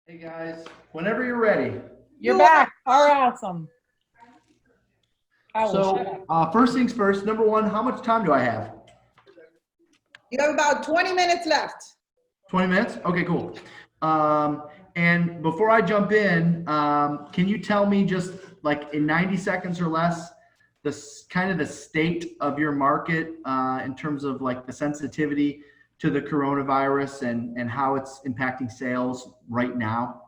Hey guys, whenever you're ready. You're back. Awesome. First things first, number one, how much time do I have? You have about 20 minutes left. 20 minutes? Okay, cool. And before I jump in, can you tell me just like in 90 seconds or less, kind of the state of your market in terms of like the sensitivity to the coronavirus and how it's impacting sales right now?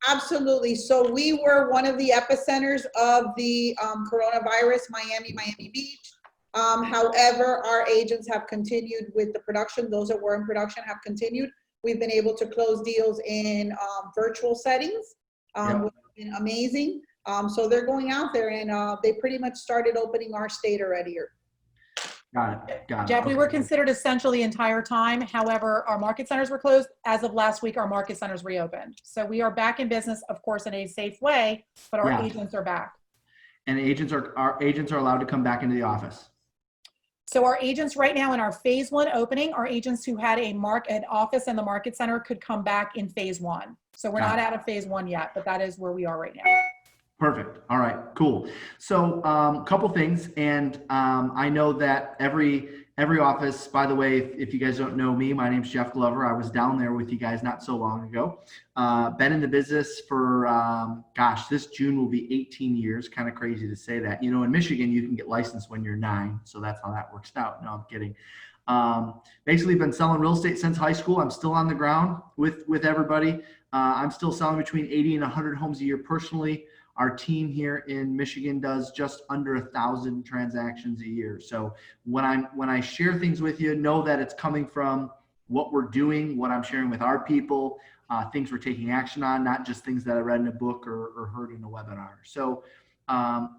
Absolutely. So we were one of the epicenters of the coronavirus, Miami Beach. However, our agents have continued with the production. Those that were in production have continued. We've been able to close deals in virtual settings, which has been amazing. So they're going out there and they pretty much started opening our state already. Got it. Jeff, we were considered essential the entire time. However, our market centers were closed. As of last week, our market centers reopened. So we are back in business, of course, in a safe way, but our agents are back. And our agents are allowed to come back into the office. So our agents right now in our phase one opening, our agents who had an office in the market center could come back in phase one. So we're not out of phase one yet, but that is where we are right now. Perfect. All right, cool. So couple things. And I know that every office, by the way, if you guys don't know me, my name's Jeff Glover. I was down there with you guys not so long ago. Been in the business for, this June will be 18 years. Kind of crazy to say that. You know, in Michigan, you can get licensed when you're 9. So that's how that works out. No, I'm kidding. Basically been selling real estate since high school. I'm still on the ground with everybody. I'm still selling between 80 and 100 homes a year personally. Our team here in Michigan does just under 1,000 transactions a year. So when I share things with you, know that it's coming from what we're doing, what I'm sharing with our people, things we're taking action on, not just things that I read in a book or heard in a webinar. So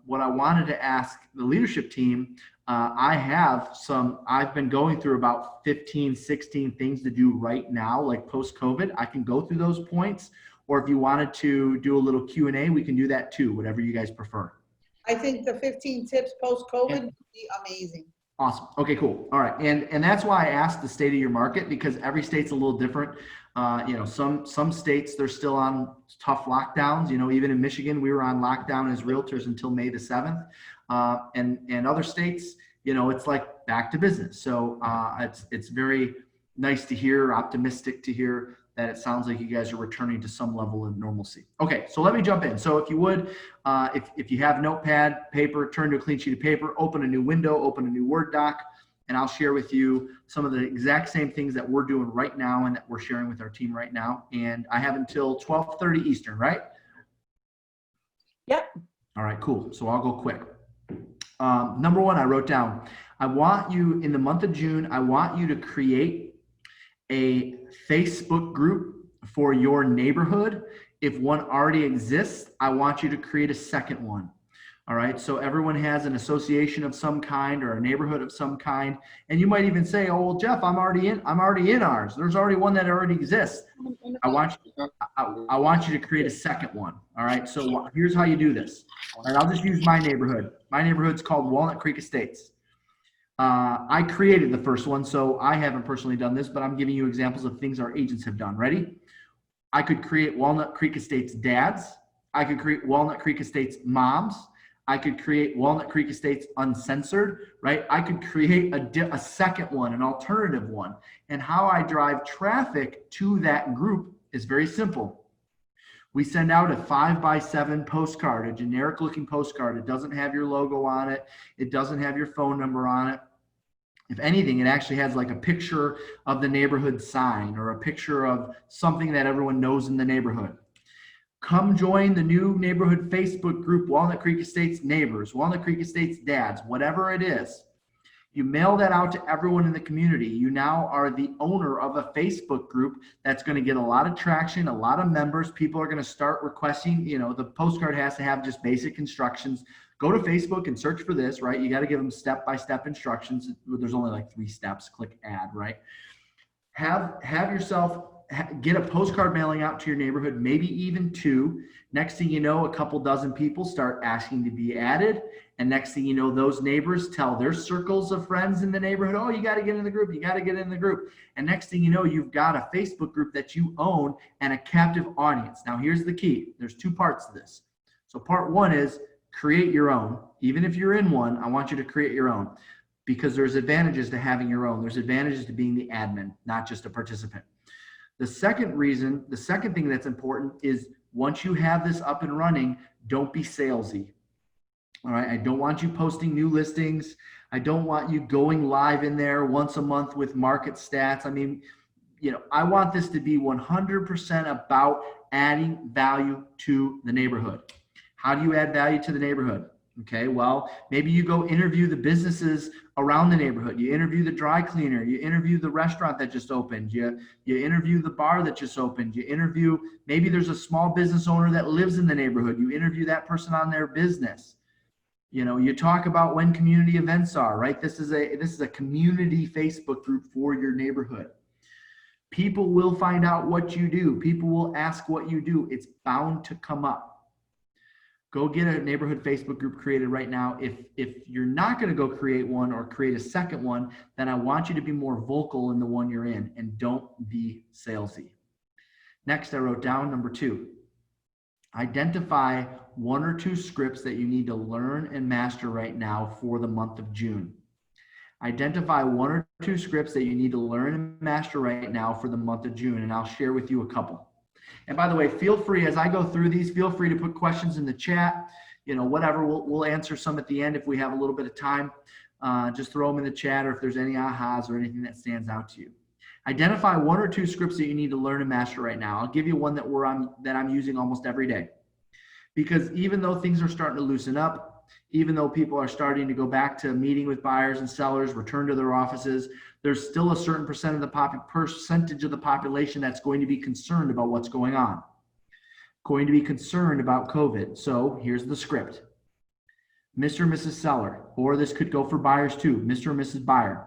what I wanted to ask the leadership team, I've been going through about 15, 16 things to do right now, like post-COVID. I can go through those points. Or if you wanted to do a little Q&A, we can do that too, whatever you guys prefer. I think the 15 tips post-COVID would be amazing. Awesome. Okay, cool. All right. And that's why I asked the state of your market, because every state's a little different. Some states, they're still on tough lockdowns. You know, even in Michigan, we were on lockdown as realtors until May the 7th. And other states, you know, it's like back to business. So it's very nice to hear, optimistic to hear that it sounds like you guys are returning to some level of normalcy. Okay, so let me jump in. So if you would, if you have notepad, paper, turn to a clean sheet of paper, open a new window, open a new Word doc, and I'll share with you some of the exact same things that we're doing right now and that we're sharing with our team right now. And I have until 12:30 Eastern, right? Yep. All right, cool. So I'll go quick. Number one, I wrote down, I want you, in the month of June, I want you to create a Facebook group for your neighborhood. If one already exists, I want you to create a second one. All right. So everyone has an association of some kind or a neighborhood of some kind. And you might even say, oh, well, Jeff, I'm already in ours. There's already one that already exists. I want you to create a second one. All right. So here's how you do this. All right. I'll just use my neighborhood. My neighborhood's called Walnut Creek Estates. I created the first one, so I haven't personally done this, but I'm giving you examples of things our agents have done. Ready? I could create Walnut Creek Estates dads. I could create Walnut Creek Estates moms. I could create Walnut Creek Estates uncensored, right? I could create a second one, an alternative one. And how I drive traffic to that group is very simple. We send out a 5x7 postcard, a generic looking postcard. It doesn't have your logo on it. It doesn't have your phone number on it. If anything, it actually has like a picture of the neighborhood sign or a picture of something that everyone knows in the neighborhood. Come join the new neighborhood Facebook group, Walnut Creek Estates Neighbors, Walnut Creek Estates Dads, whatever it is. You mail that out to everyone in the community. You now are the owner of a Facebook group that's going to get a lot of traction, a lot of members. People are going to start requesting, you know, the postcard has to have just basic instructions. Go to Facebook and search for this, right? You got to give them step-by-step instructions. There's only like 3 steps. Click add, right? Have yourself get a postcard mailing out to your neighborhood, maybe even 2. Next thing you know, a couple dozen people start asking to be added. And next thing you know, those neighbors tell their circles of friends in the neighborhood, oh, you got to get in the group. You got to get in the group. And next thing you know, you've got a Facebook group that you own and a captive audience. Now, here's the key. There's 2 parts to this. So part 1 is create your own. Even if you're in one, I want you to create your own, because there's advantages to having your own. There's advantages to being the admin, not just a participant. The second thing that's important is once you have this up and running, don't be salesy. All right. I don't want you posting new listings. I don't want you going live in there once a month with market stats. I mean, I want this to be 100% about adding value to the neighborhood. How do you add value to the neighborhood? Okay, well, maybe you go interview the businesses around the neighborhood. You interview the dry cleaner. You interview the restaurant that just opened. You interview the bar that just opened. You interview, maybe there's a small business owner that lives in the neighborhood. You interview that person on their business. You talk about when community events are, right? This is a community Facebook group for your neighborhood. People will find out what you do. People will ask what you do. It's bound to come up. Go get a neighborhood Facebook group created right now. If you're not going to go create one or create a second one, then I want you to be more vocal in the one you're in and don't be salesy. Next, I wrote down number 2. Identify 1 or 2 scripts that you need to learn and master right now for the month of June. Identify 1 or 2 scripts that you need to learn and master right now for the month of June, and I'll share with you a couple. And by the way, feel free, as I go through these, feel free to put questions in the chat, whatever. We'll answer some at the end if we have a little bit of time. Just throw them in the chat, or if there's any ahas or anything that stands out to you. Identify 1 or 2 scripts that you need to learn and master right now. I'll give you one that I'm using almost every day. Because even though things are starting to loosen up, even though people are starting to go back to meeting with buyers and sellers, return to their offices, there's still a certain percentage of the population that's going to be concerned about what's going on, going to be concerned about COVID. So here's the script. Mr. and Mrs. Seller, or this could go for buyers too, Mr. and Mrs. Buyer.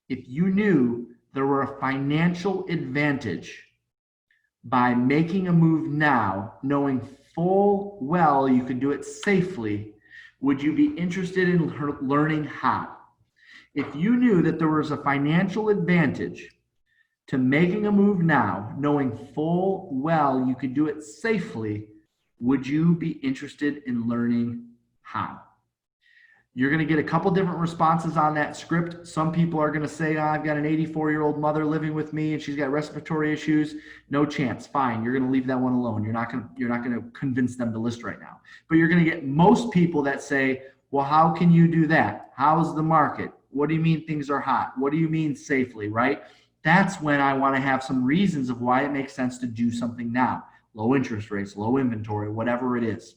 If you knew there were a financial advantage by making a move now, knowing full well you could do it safely, would you be interested in learning how? If you knew that there was a financial advantage to making a move now, knowing full well you could do it safely, would you be interested in learning how? You're going to get a couple different responses on that script. Some people are going to say, I've got an 84-year-old mother living with me and she's got respiratory issues. No chance. Fine. You're going to leave that one alone. You're not going to convince them to list right now. But you're going to get most people that say, well, how can you do that? How's the market? What do you mean things are hot? What do you mean safely, right? That's when I want to have some reasons of why it makes sense to do something now. Low interest rates, low inventory, whatever it is.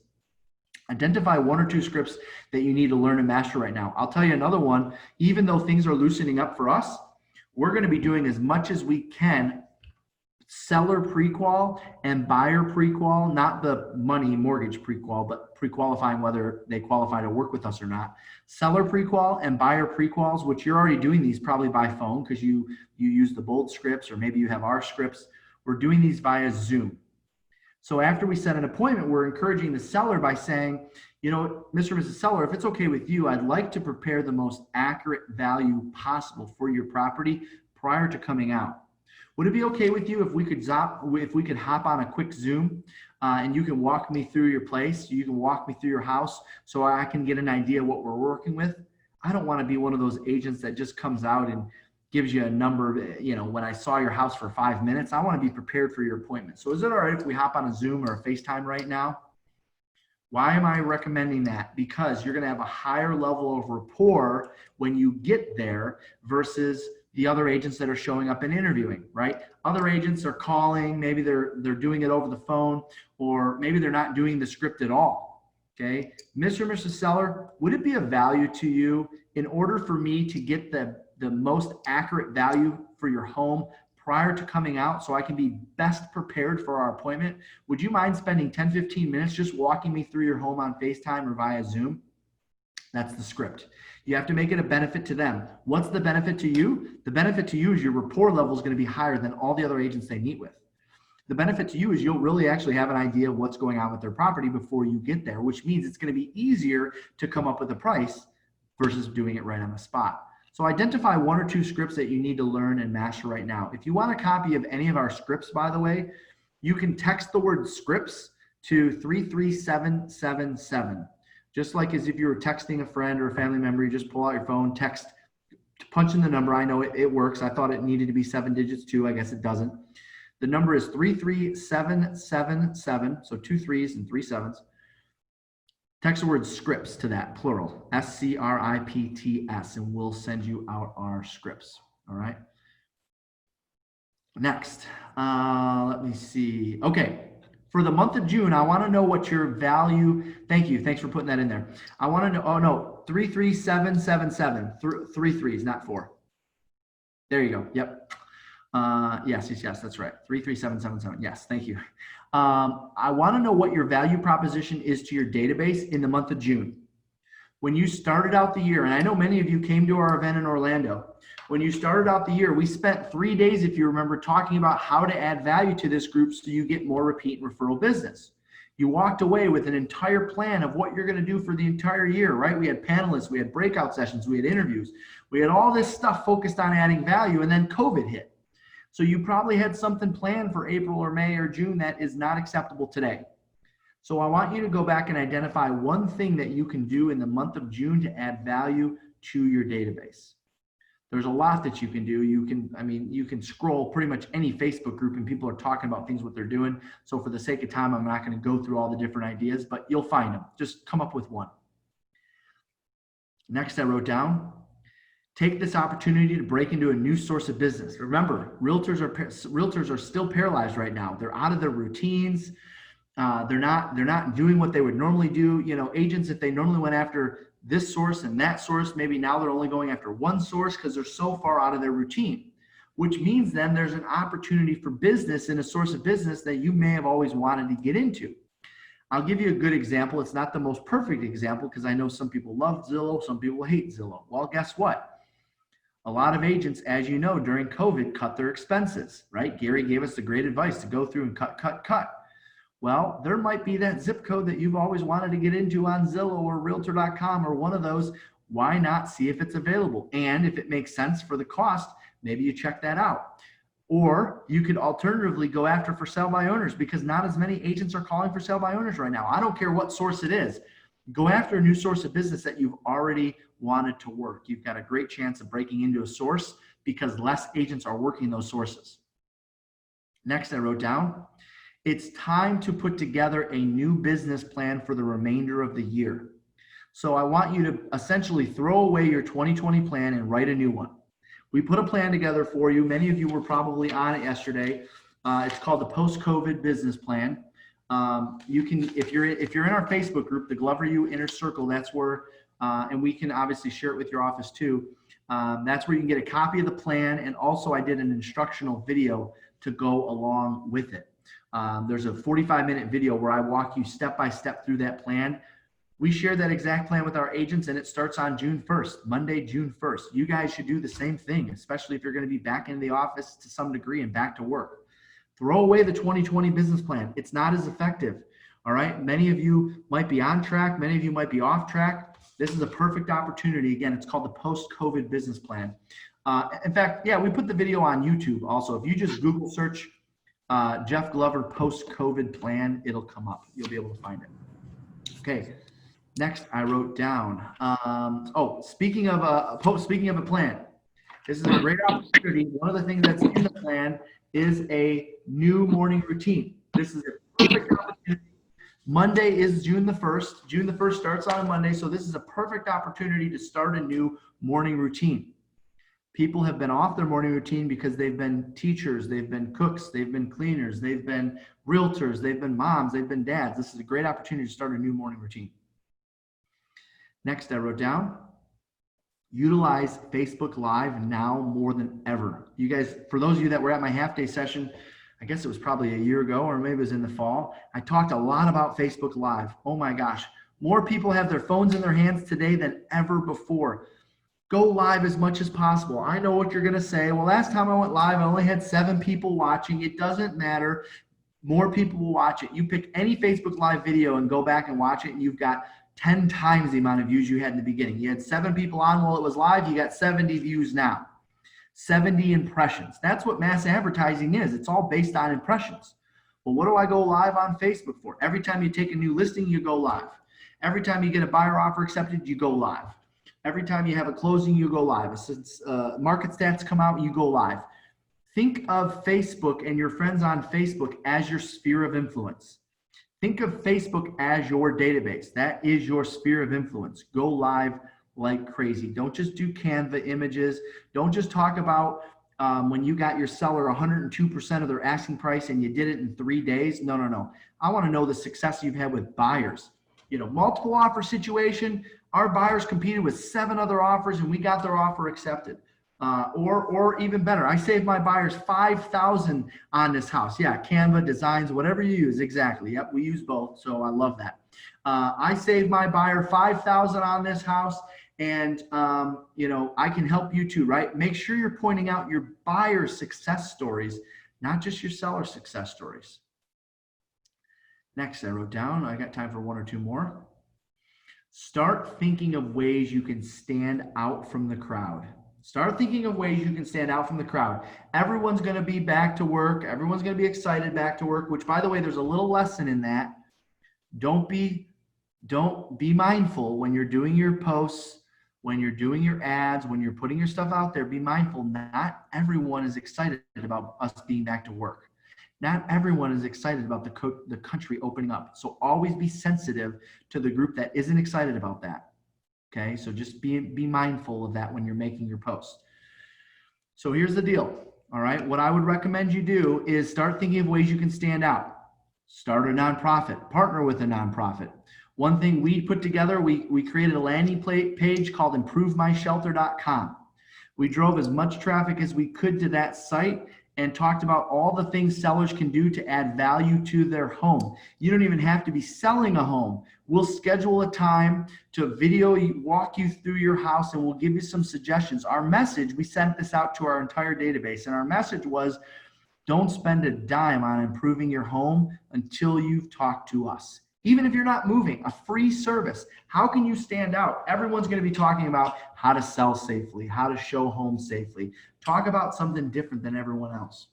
Identify 1 or 2 scripts that you need to learn and master right now. I'll tell you another one. Even though things are loosening up for us, we're going to be doing as much as we can seller pre-qual and buyer pre-qual, not the money mortgage pre-qual, but pre-qualifying whether they qualify to work with us or not. Seller pre-qual and buyer pre-quals, which you're already doing these probably by phone because you use the bold scripts or maybe you have our scripts. We're doing these via Zoom. So after we set an appointment, we're encouraging the seller by saying, Mr. and Mrs. Seller, if it's okay with you, I'd like to prepare the most accurate value possible for your property prior to coming out. Would it be okay with you if we could hop on a quick Zoom and you can walk me through your place, you can walk me through your house so I can get an idea what we're working with? I don't want to be one of those agents that just comes out and gives you a number, when I saw your house for 5 minutes. I want to be prepared for your appointment. So is it all right if we hop on a Zoom or a FaceTime right now? Why am I recommending that? Because you're going to have a higher level of rapport when you get there versus the other agents that are showing up and interviewing, right? Other agents are calling, maybe they're doing it over the phone, or maybe they're not doing the script at all, okay? Mr. and Mrs. Seller, would it be of value to you in order for me to get the most accurate value for your home prior to coming out so I can be best prepared for our appointment? Would you mind spending 10, 15 minutes just walking me through your home on FaceTime or via Zoom? That's the script. You have to make it a benefit to them. What's the benefit to you? The benefit to you is your rapport level is going to be higher than all the other agents they meet with. The benefit to you is you'll really actually have an idea of what's going on with their property before you get there, which means it's going to be easier to come up with a price versus doing it right on the spot. So identify 1 or 2 scripts that you need to learn and master right now. If you want a copy of any of our scripts, by the way, you can text the word scripts to 33777. Just like as if you were texting a friend or a family member, you just pull out your phone, text, punch in the number. I know it works. I thought it needed to be 7 digits too. I guess it doesn't. The number is 33777, so 2 3s and 3 7s. Text the word scripts to that, plural, SCRIPTS, and we'll send you out our scripts, all right? Next, let me see. Okay, for the month of June, I want to know what your value, thank you, thanks for putting that in there. I want to know, oh no, 33777, 3 3s, not 4. There you go, yep. Yes, that's right. 33777. Yes, thank you. I want to know what your value proposition is to your database in the month of June. When you started out the year, and I know many of you came to our event in Orlando. When you started out the year, we spent 3 days, if you remember, talking about how to add value to this group so you get more repeat and referral business. You walked away with an entire plan of what you're going to do for the entire year, right? We had panelists, we had breakout sessions, we had interviews. We had all this stuff focused on adding value, and then COVID hit. So you probably had something planned for April or May or June that is not acceptable today. So I want you to go back and identify one thing that you can do in the month of June to add value to your database. There's a lot that you can do. You can scroll pretty much any Facebook group and people are talking about things, what they're doing. So for the sake of time, I'm not going to go through all the different ideas, but you'll find them. Just come up with one. Next, I wrote down, take this opportunity to break into a new source of business. Remember, realtors are still paralyzed right now. They're out of their routines. They're not doing what they would normally do. You know, agents, if they normally went after this source and that source, maybe now they're only going after one source because they're so far out of their routine, which means then there's an opportunity for business in a source of business that you may have always wanted to get into. I'll give you a good example. It's not the most perfect example because I know some people love Zillow, some people hate Zillow. Well, guess what? A lot of agents, as you know, during COVID, cut their expenses, right? Gary gave us the great advice to go through and cut. Well, there might be that zip code that you've always wanted to get into on Zillow or Realtor.com or one of those. Why not see if it's available? And if it makes sense for the cost, maybe you check that out. Or you could alternatively go after for sale by owners because not as many agents are calling for sale by owners right now. I don't care what source it is. Go after a new source of business that you've already wanted to work. You've got a great chance of breaking into a source because less agents are working those sources. Next, I wrote down, it's time to put together a new business plan for the remainder of the year. So I want you to essentially throw away your 2020 plan and write a new one. We put a plan together for you. Many of you were probably on it yesterday. It's called the Post-COVID Business Plan. You can, if you're in our Facebook group, the Glover U Inner Circle, that's where, and we can obviously share it with your office too. That's where you can get a copy of the plan. And also I did an instructional video to go along with it. There's a 45-minute video where I walk you step by step through that plan. We share that exact plan with our agents and it starts on June 1st, Monday, June 1st. You guys should do the same thing, especially if you're going to be back in the office to some degree and back to work. Throw away the 2020 business plan. It's not as effective. All right. Many of you might be on track. Many of you might be off track. This is a perfect opportunity. Again, it's called the Post-COVID Business Plan. In fact, yeah, we put the video on YouTube also. If you just Google search Jeff Glover Post-COVID Plan, it'll come up. You'll be able to find it. Okay. Next, I wrote down. Speaking of a plan, this is a great opportunity. One of the things that's in the plan is a new morning routine. This is a perfect opportunity. Monday is June the 1st. June the 1st starts on Monday, so this is a perfect opportunity to start a new morning routine. People have been off their morning routine because they've been teachers, they've been cooks, they've been cleaners, they've been realtors, they've been moms, they've been dads. This is a great opportunity to start a new morning routine. Next, I wrote down, utilize Facebook Live now more than ever. You guys, for those of you that were at my half-day session, I guess it was probably a year ago or maybe it was in the fall, I talked a lot about Facebook Live. Oh my gosh, More people have their phones in their hands today than ever before. Go live as much as possible. I know what you're going to say. Well, last time I went live, I only had 7 people watching. It doesn't matter. More people will watch it. You pick any Facebook Live video and go back and watch it, and you've got 10 times the amount of views you had in the beginning. You had 7 people on while it was live. You got 70 views now. 70 impressions. That's what mass advertising is. It's all based on impressions. Well, what do I go live on Facebook for? Every time you take a new listing, you go live. Every time you get a buyer offer accepted, you go live. Every time you have a closing, you go live. Since market stats come out, you go live. Think of Facebook and your friends on Facebook as your sphere of influence. Think of Facebook as your database. That is your sphere of influence. Go live like crazy. Don't just do Canva images. Don't just talk about when you got your seller 102% of their asking price and you did it in 3 days. No, no, no. I want to know the success you've had with buyers. You know, multiple offer situation. Our buyers competed with 7 other offers and we got their offer accepted. Or even better, I saved my buyers $5,000 on this house. Yeah, Canva, designs, whatever you use. Exactly. Yep, we use both. So I love that. I saved my buyer $5,000 on this house. And, you know, I can help you too, right? Make sure you're pointing out your buyer success stories, not just your seller success stories. Next, I wrote down, I got time for 1 or 2 more. Start thinking of ways you can stand out from the crowd. Start thinking of ways you can stand out from the crowd. Everyone's going to be back to work. Everyone's going to be excited back to work, which, by the way, there's a little lesson in that. Don't be mindful when you're doing your posts, when you're doing your ads, when you're putting your stuff out there, be mindful. Not everyone is excited about us being back to work. Not everyone is excited about the country opening up. So always be sensitive to the group that isn't excited about that. Okay, so just be mindful of that when you're making your posts. So here's the deal. All right, what I would recommend you do is start thinking of ways you can stand out. Start a nonprofit, partner with a nonprofit. One thing we put together, we created a landing page called improvemyshelter.com. We drove as much traffic as we could to that site and talked about all the things sellers can do to add value to their home. You don't even have to be selling a home. We'll schedule a time to walk you through your house and we'll give you some suggestions. Our message, we sent this out to our entire database, and our message was, don't spend a dime on improving your home until you've talked to us. Even if you're not moving, a free service. How can you stand out? Everyone's going to be talking about how to sell safely, how to show homes safely. Talk about something different than everyone else.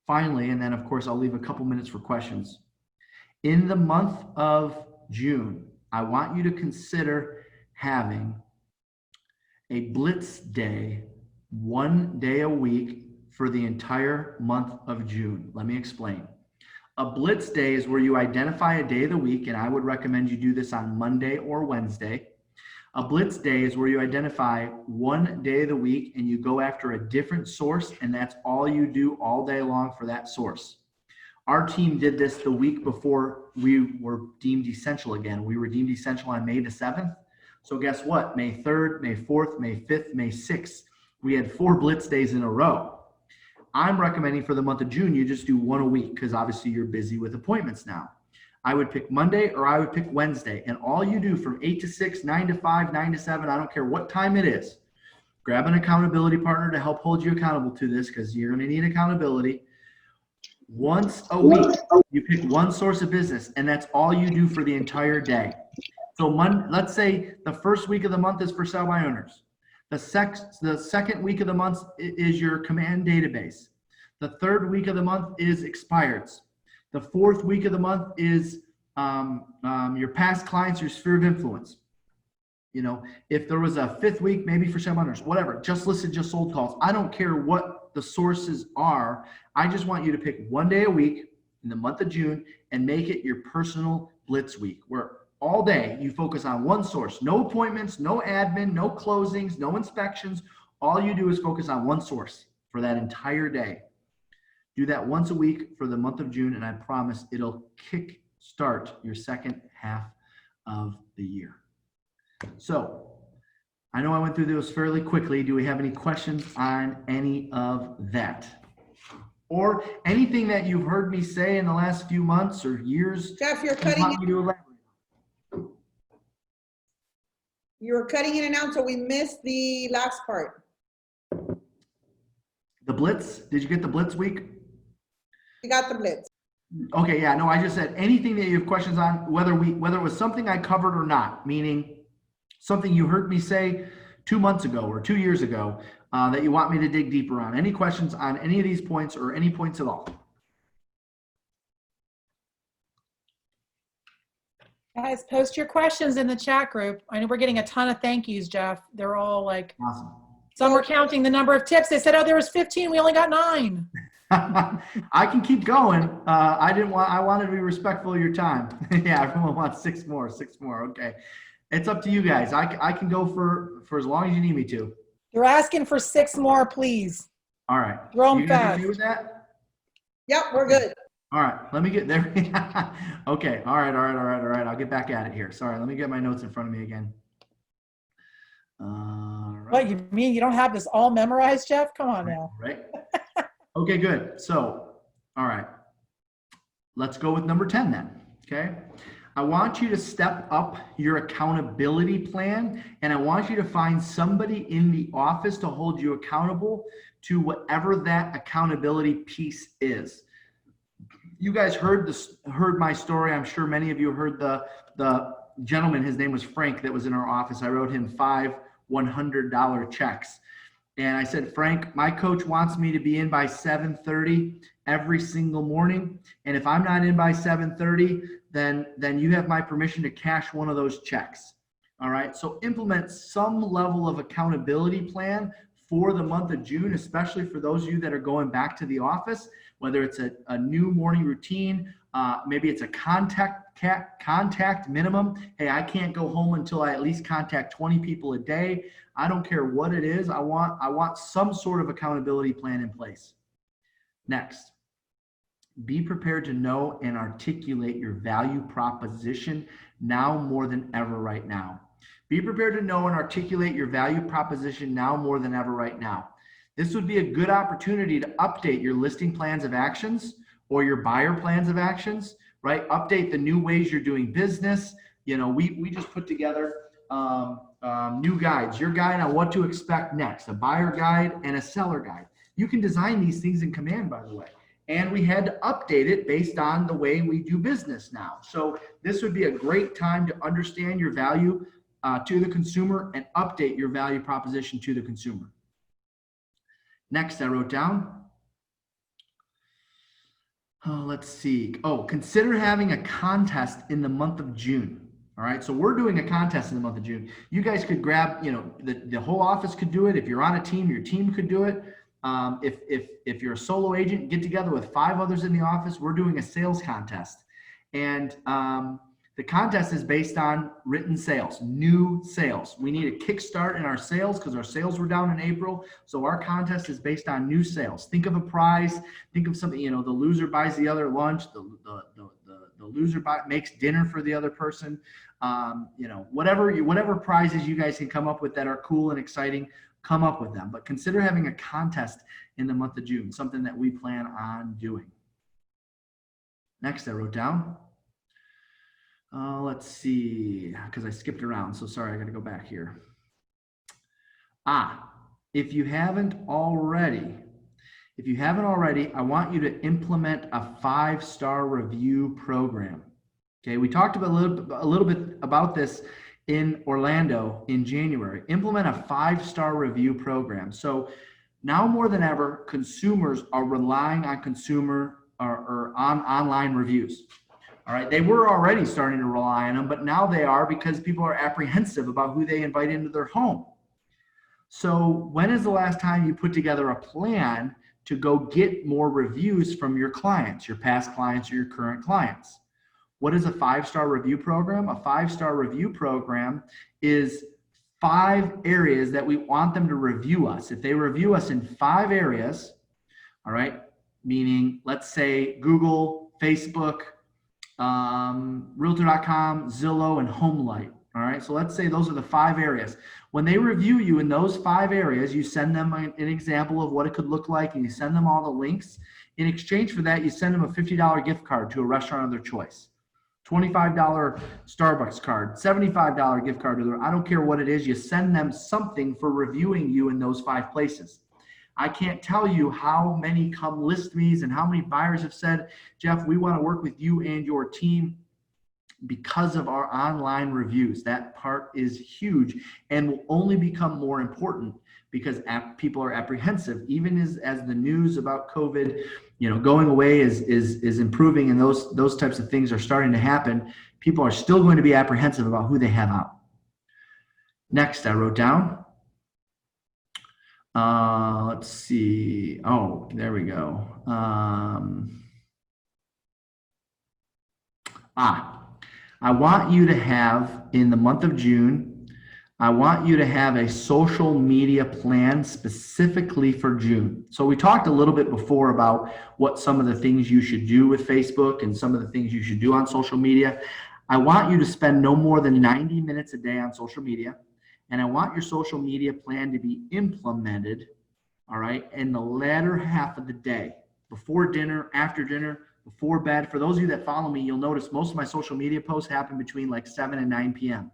Finally, and then of course, I'll leave a couple minutes for questions. In the month of June, I want you to consider having a Blitz day, 1 day a week for the entire month of June. Let me explain. A Blitz day is where you identify a day of the week, and I would recommend you do this on Monday or Wednesday. A Blitz day is where you identify 1 day of the week and you go after a different source, and that's all you do all day long for that source. Our team did this the week before we were deemed essential again. We were deemed essential on May the 7th. So guess what? May 3rd, May 4th, May 5th, May 6th. We had 4 Blitz days in a row. I'm recommending for the month of June, you just do 1 a week because obviously you're busy with appointments now. I would pick Monday or I would pick Wednesday, and all you do from 8 to 6, 9 to 5, 9 to 7, I don't care what time it is, grab an accountability partner to help hold you accountable to this because you're going to need accountability. Once a week, you pick 1 source of business, and that's all you do for the entire day. So let's say the first week of the month is for sell by owners. The second week of the month is your command database. The 3rd week of the month is expireds. The 4th week of the month is your past clients, your sphere of influence. You know, if there was a 5th week, maybe for some owners, whatever, just listed, just sold calls. I don't care what the sources are. I just want you to pick 1 day a week in the month of June and make it your personal Blitz week, where all day you focus on 1 source. No appointments, no admin, no closings, no inspections. All you do is focus on 1 source for that entire day. Do that once a week for the month of June, and I promise it'll kick start your second half of the year. So I know I went through those fairly quickly. Do we have any questions on any of that? Or anything that you've heard me say in the last few months or years? Jeff, you're you cutting want me to elaborate? You were cutting in and out, so we missed the last part. The Blitz, did you get the Blitz week? We got the Blitz. Okay, yeah, no, I just said anything that you have questions on, whether it was something I covered or not, meaning something you heard me say 2 months ago or 2 years ago that you want me to dig deeper on. Any questions on any of these points or any points at all? Guys, post your questions in the chat group. I know we're getting a ton of thank yous, Jeff. They're all like, Awesome. some were counting the number of tips. They said, oh, there was 15. We only got 9. I can keep going. I wanted to be respectful of your time. Yeah, everyone wants 6 more. Okay. It's up to you guys. I can go for as long as you need me to. You're asking for 6 more, please. All right. Throw 'em You guys fast. okay with that? Yep, we're good. All right. Let me get there. Okay. All right. I'll get back at it here. Sorry. Let me get my notes in front of me again. All right. What, you mean you don't have this all memorized, Jeff? Come on now. Right. Okay, good. So, all right. Let's go with number 10 then. Okay. I want you to step up your accountability plan, and I want you to find somebody in the office to hold you accountable to whatever that accountability piece is. You guys heard my story. I'm sure many of you heard the gentleman, his name was Frank, that was in our office. I wrote him 5 $100 checks. And I said, Frank, my coach wants me to be in by 7:30 every single morning. And if I'm not in by 7:30, then you have my permission to cash one of those checks. All right. So implement some level of accountability plan for the month of June, especially for those of you that are going back to the office, whether it's a new morning routine, maybe it's a contact minimum. Hey, I can't go home until I at least contact 20 people a day. I don't care what it is. I want some sort of accountability plan in place. Next, be prepared to know and articulate your value proposition now more than ever right now. Be prepared to know and articulate your value proposition now more than ever right now. This would be a good opportunity to update your listing plans of actions or your buyer plans of actions, right? Update the new ways you're doing business. You know, we just put together new guides, your guide on what to expect next, a buyer guide and a seller guide. You can design these things in Command, by the way. And we had to update it based on the way we do business now. So this would be a great time to understand your value to the consumer and update your value proposition to the consumer. Next, I wrote down, let's see. Consider having a contest in the month of June. All right, so we're doing a contest in the month of June. You guys could grab, the whole office could do it. If you're on a team, your team could do it. If you're a solo agent, get together with 5 others in the office. We're doing a sales contest, and the contest is based on written sales, new sales. We need a kickstart in our sales because our sales were down in April. So our contest is based on new sales. Think of a prize. Think of something. The loser buys the other lunch. The loser makes dinner for the other person. Whatever prizes you guys can come up with that are cool and exciting, come up with them. But consider having a contest in the month of June, something that we plan on doing. Next, I wrote down, let's see, because I skipped around. So sorry, I got to go back here. If you haven't already, I want you to implement a 5-star review program. Okay, we talked about a little bit about this in Orlando in January. Implement a 5-star review program. So now more than ever, consumers are relying on on online reviews. All right, they were already starting to rely on them, but now they are because people are apprehensive about who they invite into their home. So when is the last time you put together a plan to go get more reviews from your clients, your past clients or your current clients? What is a 5-star review program? A 5-star review program is 5 areas that we want them to review us. If they review us in 5 areas, all right, meaning let's say Google, Facebook, Realtor.com, Zillow, and HomeLight. All right, so let's say those are the 5 areas. When they review you in those 5 areas, you send them an example of what it could look like, and you send them all the links. In exchange for that, you send them a $50 gift card to a restaurant of their choice. $25 Starbucks card, $75 gift card. I don't care what it is. You send them something for reviewing you in those 5 places. I can't tell you how many come list me's and how many buyers have said, Jeff, we want to work with you and your team because of our online reviews. That part is huge and will only become more important because people are apprehensive. Even as the news about COVID, going away is improving, and those types of things are starting to happen. People are still going to be apprehensive about who they have out. Next, I wrote down. Let's see. Oh, there we go. I want you to have, in the month of June, I want you to have a social media plan specifically for June. So we talked a little bit before about what some of the things you should do with Facebook and some of the things you should do on social media. I want you to spend no more than 90 minutes a day on social media. And I want your social media plan to be implemented, all right, in the latter half of the day, before dinner, after dinner, before bed. For those of you that follow me, you'll notice most of my social media posts happen between like 7 and 9 p.m.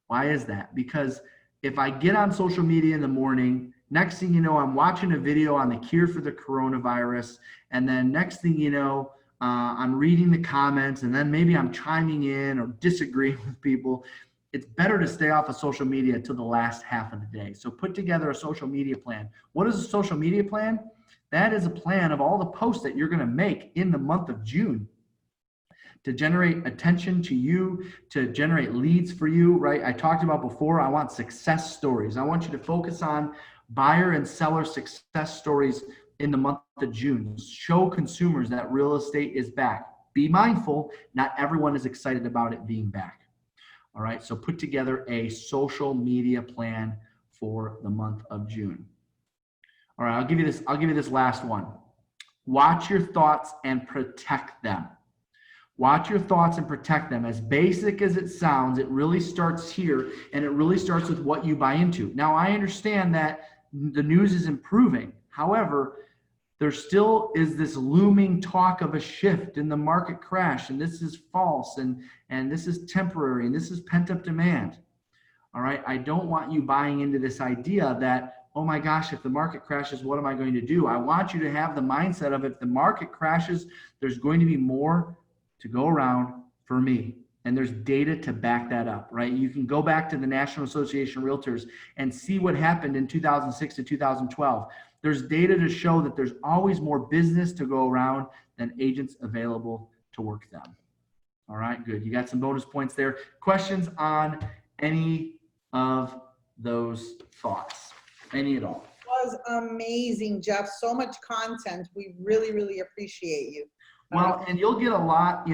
Why is that? Because if I get on social media in the morning, next thing you know, I'm watching a video on the cure for the coronavirus. And then next thing you know, I'm reading the comments, and then maybe I'm chiming in or disagreeing with people. It's better to stay off of social media till the last half of the day. So put together a social media plan. What is a social media plan? That is a plan of all the posts that you're going to make in the month of June to generate attention to you, to generate leads for you, right? I talked about before, I want success stories. I want you to focus on buyer and seller success stories in the month of June. Show consumers that real estate is back. Be mindful, not everyone is excited about it being back. All right, so put together a social media plan for the month of June. All right, I'll give you this last one. Watch your thoughts and protect them. Watch your thoughts and protect them. As basic as it sounds, it really starts here, and it really starts with what you buy into. Now, I understand that the news is improving. However, there still is this looming talk of a shift in the market crash, and this is false, and this is temporary, and this is pent-up demand. All right, I don't want you buying into this idea that, oh my gosh, if the market crashes, what am I going to do? I want you to have the mindset of, if the market crashes, there's going to be more to go around for me. And there's data to back that up, right? You can go back to the National Association of Realtors and see what happened in 2006 to 2012. There's data to show that there's always more business to go around than agents available to work them. All right, good. You got some bonus points there. Questions on any of those thoughts? Any at all? It was amazing, Jeff. So much content. We really, really appreciate you. Well, and you'll get a lot,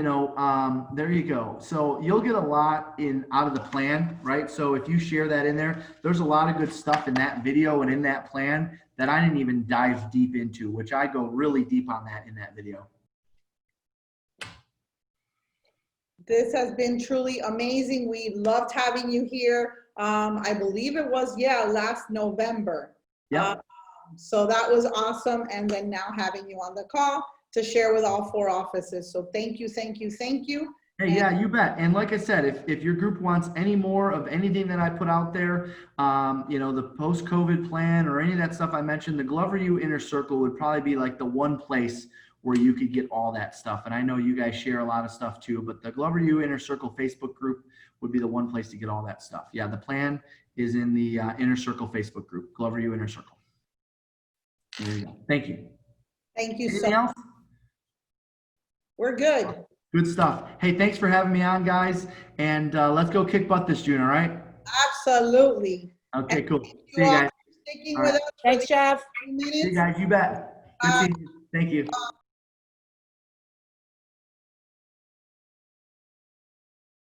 there you go. So you'll get a lot out of the plan, right? So if you share that in there, there's a lot of good stuff in that video and in that plan that I didn't even dive deep into, which I go really deep on that in that video. This has been truly amazing. We loved having you here. I believe it was, last November. Yeah. So that was awesome. And then now having you on the call to share with all 4 offices. So thank you, thank you, thank you. Hey, yeah, you bet. And like I said, if your group wants any more of anything that I put out there, the post-COVID plan or any of that stuff I mentioned, the Glover U Inner Circle would probably be like the one place where you could get all that stuff. And I know you guys share a lot of stuff too, but the Glover U Inner Circle Facebook group would be the one place to get all that stuff. Yeah, the plan is in the Inner Circle Facebook group, Glover U Inner Circle. There you go. Thank you. Thank you Anything so much. else? We're good. Good stuff. Hey, thanks for having me on, guys. And let's go kick butt this June, all right? Absolutely. Okay, cool. Thank See you all guys. for sticking All with right. us. Thanks, Jeff. See you guys. You bet. Good seeing you. Thank you.